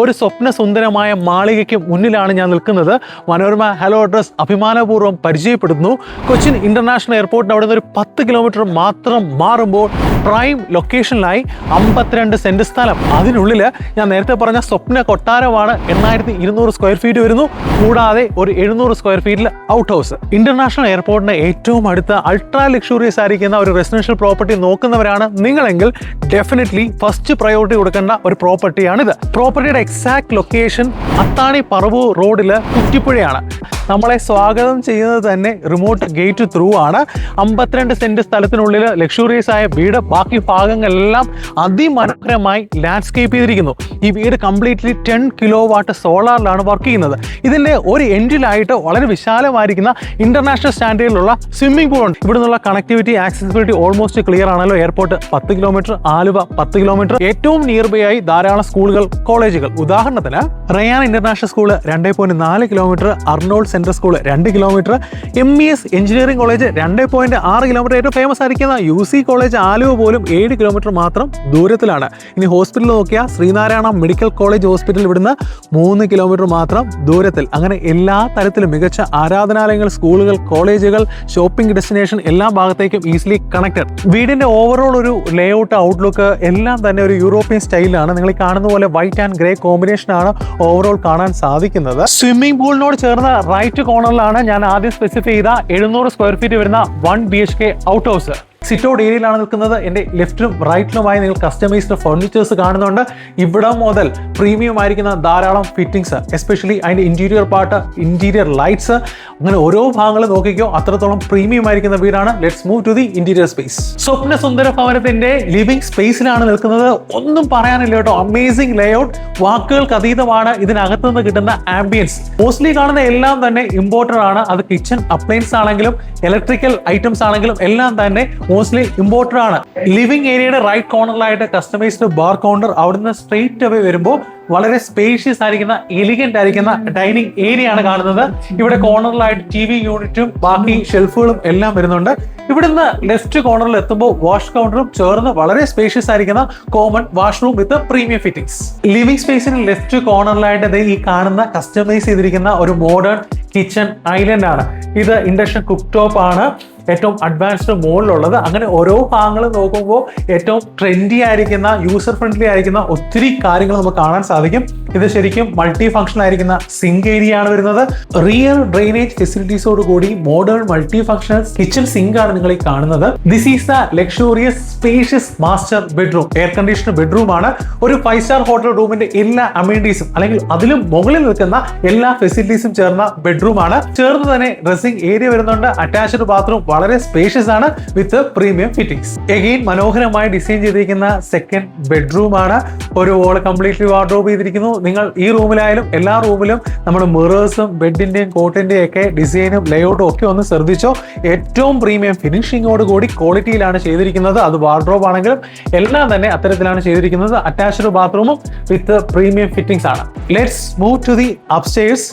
ഒരു സ്വപ്ന സുന്ദരമായ മാളികയ്ക്ക് മുന്നിലാണ് ഞാൻ നിൽക്കുന്നത്. മനോരമ ഹലോ അഡ്രസ് അഭിമാനപൂർവ്വം പരിചയപ്പെടുന്നു. കൊച്ചിൻ ഇന്റർനാഷണൽ എയർപോർട്ടിന് അവിടെ നിന്ന് ഒരു 10 കിലോമീറ്റർ മാത്രം മാറുമ്പോൾ പ്രൈം ലൊക്കേഷനിലായി 52 സെന്റ് സ്ഥലം. അതിനുള്ളിൽ ഞാൻ നേരത്തെ പറഞ്ഞ സ്വപ്ന കൊട്ടാരമാണ്. 8200 സ്ക്വയർ ഫീറ്റ് വരുന്നു. കൂടാതെ ഒരു 700 സ്ക്വയർ ഫീറ്റിൽ ഔട്ട് ഹൗസ്. ഇന്റർനാഷണൽ എയർപോർട്ടിന് ഏറ്റവും അടുത്ത അൾട്രാ ലക്ഷൂറിയസ് ആയിരിക്കുന്ന ഒരു റെസിഡൻഷ്യൽ പ്രോപ്പർട്ടി നോക്കുന്നവരാണ് നിങ്ങളെങ്കിൽ ഡെഫിനറ്റ്ലി ഫസ്റ്റ് പ്രയോറിറ്റി കൊടുക്കേണ്ട ഒരു പ്രോപ്പർട്ടിയാണിത്. പ്രോപ്പർട്ടിയുടെ എക്സാക്ട് ലൊക്കേഷൻ അത്താണി പറവൂർ റോഡില് കുറ്റിപ്പുഴയാണ്. നമ്മളെ സ്വാഗതം ചെയ്യുന്നത് തന്നെ റിമോട്ട് ഗേറ്റ് ത്രൂ ആണ്. 52 സെന്റ് സ്ഥലത്തിനുള്ളിൽ ലക്ഷൂറിയസ് ആയ വീട്. ബാക്കി ഭാഗങ്ങളെല്ലാം അതിമനോഹരമായി ലാൻഡ്സ്കേപ്പ് ചെയ്തിരിക്കുന്നു. ഈ വീട് കംപ്ലീറ്റ്ലി 10 കിലോ വാട്ട് സോളാറിലാണ് വർക്ക് ചെയ്യുന്നത്. ഇതിന്റെ ഒരു എൻഡിലായിട്ട് വളരെ വിശാലമായിരിക്കുന്ന ഇന്റർനാഷണൽ സ്റ്റാൻഡേർഡിലുള്ള സ്വിമ്മിംഗ് പൂൾ ഉണ്ട്. ഇവിടെ നിന്നുള്ള കണക്ടിവിറ്റി ആക്സസിബിലിറ്റി ഓൾമോസ്റ്റ് ക്ലിയർ ആണല്ലോ. Airport 10 kilometre, Aluva 10 kilometre. ഏറ്റവും നിയർ ബൈ ആയി ധാരാളം സ്കൂളുകൾ, കോളേജുകൾ. ഉദാഹരണത്തിന് Ryan international school 2.4 kilometre, Arnold central school 2 kilometre, MES engineering college 2.6 kilometre. ഏറ്റവും ഫേമസ് ആയിരിക്കുന്ന UC കോളേജ് ആലുവ പോലും 7 കിലോമീറ്റർ മാത്രം ദൂരത്തിലാണ്. ഇനി ഹോസ്പിറ്റൽ നോക്കിയാൽ ശ്രീനാരായണ മെഡിക്കൽ കോളേജ് ഹോസ്പിറ്റൽ ഇവിടുന്ന് 3 കിലോമീറ്റർ മാത്രം ദൂരത്തിൽ. അങ്ങനെ എല്ലാ തരത്തിലും മികച്ച ആരാധനാലയങ്ങൾ, സ്കൂളുകൾ, കോളേജുകൾ, ഷോപ്പിംഗ് ഡെസ്റ്റിനേഷൻ എല്ലാ ഭാഗത്തേക്കും ഈസിലി കണക്റ്റഡ്. വീടിന്റെ ഓവറോൾ ഒരു ലേഔട്ട്, ഔട്ട്ലുക്ക് എല്ലാം തന്നെ ഒരു യൂറോപ്യൻ സ്റ്റൈലാണ്. നിങ്ങൾ ഈ കാണുന്ന പോലെ വൈറ്റ് ആൻഡ് ഗ്രേ കോമ്പിനേഷൻ ആണ് ഓവറോൾ കാണാൻ സാധിക്കുന്നത്. സ്വിമ്മിംഗ് പൂളിനോട് ചേർന്ന റൈറ്റ് കോർണറിലാണ് ഞാൻ ആദ്യം സ്പെസിഫൈ ചെയ്ത 700 സ്ക്വയർ ഫീറ്റ് വരുന്ന 1 BHK ഔട്ട് ഹൗസ്. സിറ്റൗട്ട് ഏരിയയിലാണ് നിൽക്കുന്നത്. എൻ്റെ ലെഫ്റ്റിലും റൈറ്റിലുമായി നിങ്ങൾ കസ്റ്റമൈസ്ഡ് ഫർണിച്ചേഴ്സ് കാണുന്നുണ്ട്. ഇവിടെ മുതൽ പ്രീമിയം ആയിരിക്കുന്ന ധാരാളം ഫിറ്റിംഗ്സ്, എസ്പെഷ്യലി അതിൻ്റെ ഇന്റീരിയർ പാർട്ട്, ഇന്റീരിയർ ലൈറ്റ്സ്, അങ്ങനെ ഓരോ ഭാഗങ്ങളും നോക്കിക്കോ അത്രത്തോളം പ്രീമിയം ആയിരിക്കുന്ന വീടാണ്. Let's move to the interior space. സ്വപ്ന സുന്ദര ഭവനത്തിന്റെ ലിവിംഗ് സ്പേസിലാണ് നിൽക്കുന്നത്. ഒന്നും പറയാനില്ല കേട്ടോ. അമേസിംഗ് ലേഔട്ട്, വാക്കുകൾക്ക് അതീതമാണ് ഇതിനകത്ത് നിന്ന് കിട്ടുന്ന ആംബിയൻസ്. മോസ്റ്റ്ലി കാണുന്ന എല്ലാം തന്നെ ഇമ്പോർട്ടഡ് ആണ്. അത് കിച്ചൺ അപ്ലയൻസ് ആണെങ്കിലും ഇലക്ട്രിക്കൽ ഐറ്റംസ് ആണെങ്കിലും എല്ലാം തന്നെ മോസ്റ്റ്ലി ഇമ്പോർട്ടഡ് ആണ്. ലിവിംഗ് ഏരിയയുടെ റൈറ്റ് കോർണറിലായിട്ട് കസ്റ്റമൈസ്ഡ് ബാർ കൗണ്ടർ. അവിടുന്ന് സ്ട്രെയിറ്റ് അവേ വരുമ്പോൾ വളരെ സ്പേഷ്യസ് ആയിരിക്കുന്ന, എലിഗന്റ് ആയിരിക്കുന്ന ഡൈനിങ് ഏരിയ ആണ് കാണുന്നത്. ഇവിടെ കോർണറിലായിട്ട് TV യൂണിറ്റും ബാക്കി ഷെൽഫുകളും എല്ലാം വരുന്നുണ്ട്. ഇവിടുന്ന് ലെഫ്റ്റ് കോർണറിൽ എത്തുമ്പോൾ വാഷ് കൗണ്ടറും ചേർന്ന് വളരെ സ്പേഷ്യസ് ആയിരിക്കുന്ന കോമൺ വാഷ്റൂം വിത്ത് പ്രീമിയം ഫിറ്റിംഗ്സ്. ലിവിംഗ് സ്പേസിന് ലെഫ്റ്റ് കോർണറിലായിട്ട് ഈ കാണുന്ന കസ്റ്റമൈസ് ചെയ്തിരിക്കുന്ന ഒരു മോഡേൺ കിച്ചൺ ഐലൻഡ് ആണ്. ഇത് ഇൻഡക്ഷൻ കുക്ക് ടോപ്പ് ആണ്, ഏറ്റവും അഡ്വാൻസ്ഡ് മോഡിലുള്ളത്. അങ്ങനെ ഓരോ ഭാഗങ്ങളും നോക്കുമ്പോൾ ഏറ്റവും ട്രെൻഡി ആയിരിക്കുന്ന, യൂസർ ഫ്രണ്ട്ലി ആയിരിക്കുന്ന ഒത്തിരി കാര്യങ്ങൾ നമുക്ക് കാണാൻ സാധിക്കും. ഇത് ശരിക്കും മൾട്ടി ഫംഗ്ഷൻ ആയിരിക്കുന്ന സിങ്ക് ഏരിയ ആണ് വരുന്നത്. റിയൽ ഡ്രെയിനേജ് ഫെസിലിറ്റീസോട് കൂടി modern multi functional kitchen sink ആണ് നിങ്ങൾ ഈ കാണുന്നത്. This is the luxurious spacious master bedroom. Air conditioner bedroom ആണ്. ഒരു 5 സ്റ്റാർ ഹോട്ടൽ റൂമിന്റെ എല്ലാ അമേനിറ്റീസും അല്ലെങ്കിൽ അതിലും മുകളിൽ നിൽക്കുന്ന എല്ലാ ഫെസിലിറ്റീസും ചേർന്ന ബെഡ്റൂം ആണ്. ചേർന്ന് തന്നെ ഡ്രസ്സിംഗ് ഏരിയ വരുന്നുണ്ട്. അറ്റാച്ച്ഡ് ബാത്റൂം വളരെ സ്പേഷ്യസ് ആണ് വിത്ത് പ്രീമിയം ഫിറ്റിംഗ്സ്. എഗെയിൻ മനോഹരമായി ഡിസൈൻ ചെയ്തിരിക്കുന്ന സെക്കൻഡ് ബെഡ്റൂം ആണ്. ഒരു വോൾ കംപ്ലീറ്റ്ലി വാർഡ്രോബ് ചെയ്തിരിക്കുന്നു. നിങ്ങൾ ഈ റൂമിലായാലും എല്ലാ റൂമിലും നമ്മുടെ മിറേഴ്സും ബെഡിന്റെയും കോട്ടിന്റെയും ഒക്കെ ഡിസൈനും ലേഔട്ടും ഒക്കെ ഒന്ന് ശ്രദ്ധിച്ചോ. ഏറ്റവും പ്രീമിയം ഫിനിഷിങ്ങോട് കൂടി ക്വാളിറ്റിയിലാണ് ചെയ്തിരിക്കുന്നത്. അത് വാർഡ്രോബ് ആണെങ്കിലും എല്ലാം തന്നെ അത്തരത്തിലാണ് ചെയ്തിരിക്കുന്നത്. അറ്റാച്ച്ഡ് ബാത്റൂമും വിത്ത് പ്രീമിയം ഫിറ്റിംഗ്സ് ആണ്. Let's move to the upstairs.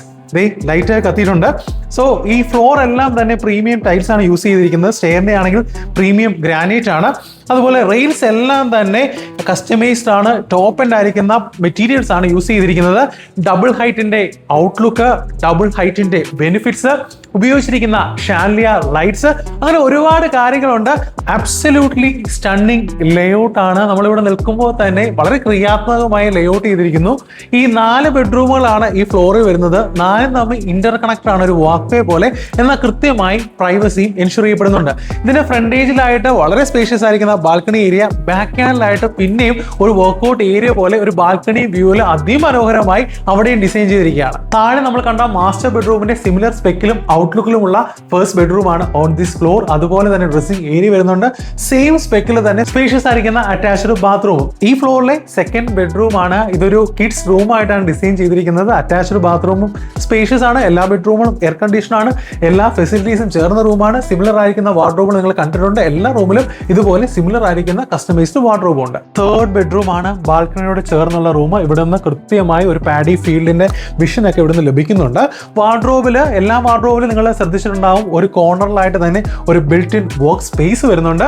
Light കത്തിയിട്ടുണ്ട്. സോ ഈ ഫ്ലോർ എല്ലാം തന്നെ പ്രീമിയം ടൈൽസ് ആണ് യൂസ് ചെയ്തിരിക്കുന്നത്. സ്റ്റെയറിന്റെ ആണെങ്കിൽ പ്രീമിയം ഗ്രാനൈറ്റ് ആണ്. അതുപോലെ റെയിൽസ് എല്ലാം തന്നെ കസ്റ്റമൈസ്ഡ് ആണ്. ടോപ്പ് എൻഡ് ആയിരിക്കുന്ന മെറ്റീരിയൽസ് ആണ് യൂസ് ചെയ്തിരിക്കുന്നത്. ഡബിൾ ഹൈറ്റിന്റെ ഔട്ട്ലുക്ക്, ഡബിൾ ഹൈറ്റിന്റെ ബെനിഫിറ്റ്സ്, ഉപയോഗിച്ചിരിക്കുന്ന ഷാൻലിയർ ലൈറ്റ്സ്, അങ്ങനെ ഒരുപാട് കാര്യങ്ങളുണ്ട്. അബ്സല്യൂട്ട്ലി സ്റ്റണ്ണിങ് ലേഔട്ട് ആണ്. നമ്മളിവിടെ നിൽക്കുമ്പോൾ തന്നെ വളരെ ക്രിയാത്മകമായി ലേഔട്ട് ചെയ്തിരിക്കുന്നു. ഈ 4 ബെഡ്റൂമുകളാണ് ഈ ഫ്ലോറിൽ വരുന്നത്. 4 തമ്മിൽ ഇന്റർ കണക്ട് ആണ്, ഒരു വാക്ക് വേ പോലെ. എന്നാൽ കൃത്യമായി പ്രൈവസിയും എൻഷുർ ചെയ്യപ്പെടുന്നുണ്ട്. ഇതിന്റെ ഫ്രണ്ടേജിലായിട്ട് വളരെ സ്പേഷ്യസ് ആയിരിക്കുന്ന ബാൽക്കണി ഏരിയ, ബാക്ക് ഹാൻഡിലായിട്ട് പിന്നെയും ഒരു വർക്ക്ഔട്ട് ഏരിയ പോലെ ഒരു ബാൽക്കണി വ്യൂവിൽ അതിമനോഹരമായി അവിടെയും ഡിസൈൻ ചെയ്തിരിക്കുകയാണ്. താഴെ നമ്മൾ കണ്ട മാസ്റ്റർ ബെഡ്റൂമിന്റെ സിമിലർ സ്പെക്കിലും ഔട്ട്ലുക്കിലുമുള്ള ഫസ്റ്റ് ബെഡ്റൂം ആണ് ഓൺ ദിസ് ഫ്ലോർ. അതുപോലെ തന്നെ ഡ്രസ്സിംഗ് ഏരിയ വരുന്നുണ്ട്. സെയിം സ്പെക്കിൽ തന്നെ സ്പേഷ്യസ് ആയിരിക്കുന്ന അറ്റാച്ച്ഡ് ബാത്റൂം. ഈ ഫ്ലോറിലെ സെക്കൻഡ് ബെഡ്റൂം ആണ്. ഇതൊരു കിഡ്സ് റൂം ആയിട്ടാണ് ഡിസൈൻ ചെയ്തിരിക്കുന്നത്. അറ്റാച്ച്ഡ് ബാത്റൂമും സ്പേഷ്യസ് ആണ്. എല്ലാ ബെഡ്റൂമുകളും എയർ കണ്ടീഷൻ ആണ്. എല്ലാ ഫെസിലിറ്റീസും ചേർന്ന റൂമാണ്. സിമിലർ ആയിരിക്കുന്ന വാർഡ്രോബ് നിങ്ങൾ കണ്ടിട്ടുണ്ട്. എല്ലാ റൂമിലും ഇതുപോലെ സിമിലർ ആയിരിക്കുന്ന കസ്റ്റമൈസ്ഡ് വാർഡ്രോബ് ഉണ്ട്. തേർഡ് ബെഡ്റൂം ആണ്, ബാൽക്കണിയോട് ചേർന്നുള്ള റൂം. ഇവിടെ നിന്ന് കൃത്യമായി ഒരു പാഡി ഫീൽഡിന്റെ വിഷൻ ഒക്കെ ഇവിടുന്ന് ലഭിക്കുന്നുണ്ട്. വാർഡ്രോബില് എല്ലാ വാർഡ്രോബിലും നിങ്ങൾ ശ്രദ്ധിച്ചിട്ടുണ്ടാവും ഒരു കോർണറിലായിട്ട് തന്നെ ഒരു ബിൽറ്റ് ഇൻ വർക്ക് സ്പേസ് വരുന്നുണ്ട്.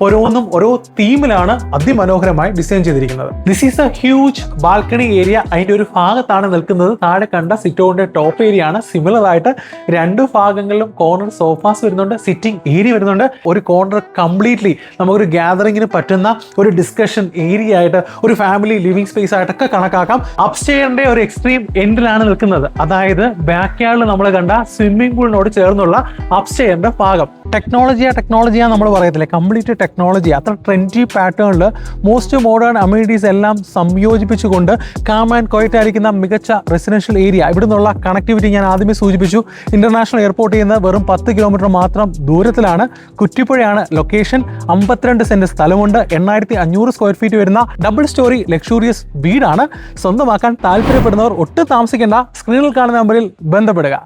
ഓരോന്നും ഓരോ തീമിലാണ് അതിമനോഹരമായി ഡിസൈൻ ചെയ്തിരിക്കുന്നത്. This is A huge balcony area. അതിന്റെ ഒരു ഭാഗത്താണ് നിൽക്കുന്നത്. താഴെ കണ്ട സിറ്റോന്റെ ടോപ്പ് ഏരിയ ആണ്. സിമിലർ ആയിട്ട് രണ്ട് ഭാഗങ്ങളിലും കോർണർ സോഫാസ് വരുന്നുണ്ട്, സിറ്റിംഗ് ഏരിയ വരുന്നുണ്ട്. ഒരു കോർണർ കംപ്ലീറ്റ്ലി നമുക്കൊരു ഗ്യാതറിംഗിന് പറ്റുന്ന ഒരു ഡിസ്കഷൻ ഏരിയ ആയിട്ട്, ഒരു ഫാമിലി ലിവിംഗ് സ്പേസ് ആയിട്ടൊക്കെ കണക്കാക്കാം. അപ്സ്റ്റെയറിന്റെ ഒരു എക്സ്ട്രീം എൻഡിലാണ് നിൽക്കുന്നത്. അതായത് ബാക്ക് യാർഡിൽ നമ്മൾ കണ്ട സ്വിമ്മിംഗ് പൂളിനോട് ചേർന്നുള്ള അപ്സ്റ്റെയറിന്റെ ഭാഗം. ടെക്നോളജിയാ നമ്മൾ പറയത്തില്ലേ, കംപ്ലീറ്റ് ടെക്നോളജി. അത്ര ട്രെൻഡി പാറ്റേണിൽ മോസ്റ്റ് മോഡേൺ അമ്യൂണിറ്റീസ് എല്ലാം സംയോജിപ്പിച്ചുകൊണ്ട് കാം ആൻഡ് ക്വയറ്റ് ആയിരിക്കുന്ന മികച്ച റെസിഡൻഷ്യൽ ഏരിയ. ഇവിടെ നിന്നുള്ള കണക്ടിവിറ്റി ഞാൻ ആദ്യമേ സൂചിപ്പിച്ചു. ഇന്റർനാഷണൽ എയർപോർട്ടിൽ നിന്ന് വെറും 10 കിലോമീറ്റർ മാത്രം ദൂരത്തിലാണ്. കുറ്റിപ്പുഴയാണ് ലൊക്കേഷൻ. 52 സെന്റ് സ്ഥലമുണ്ട്. 8500 സ്ക്വയർ ഫീറ്റ് വരുന്ന ഡബിൾ സ്റ്റോറി ലക്ഷൂറിയസ് വീടാണ്. സ്വന്തമാക്കാൻ താല്പര്യപ്പെടുന്നവർ ഒട്ടും താമസിക്കേണ്ട. സ്ക്രീനിൽ കാണുന്ന നമ്പറിൽ ബന്ധപ്പെടുക.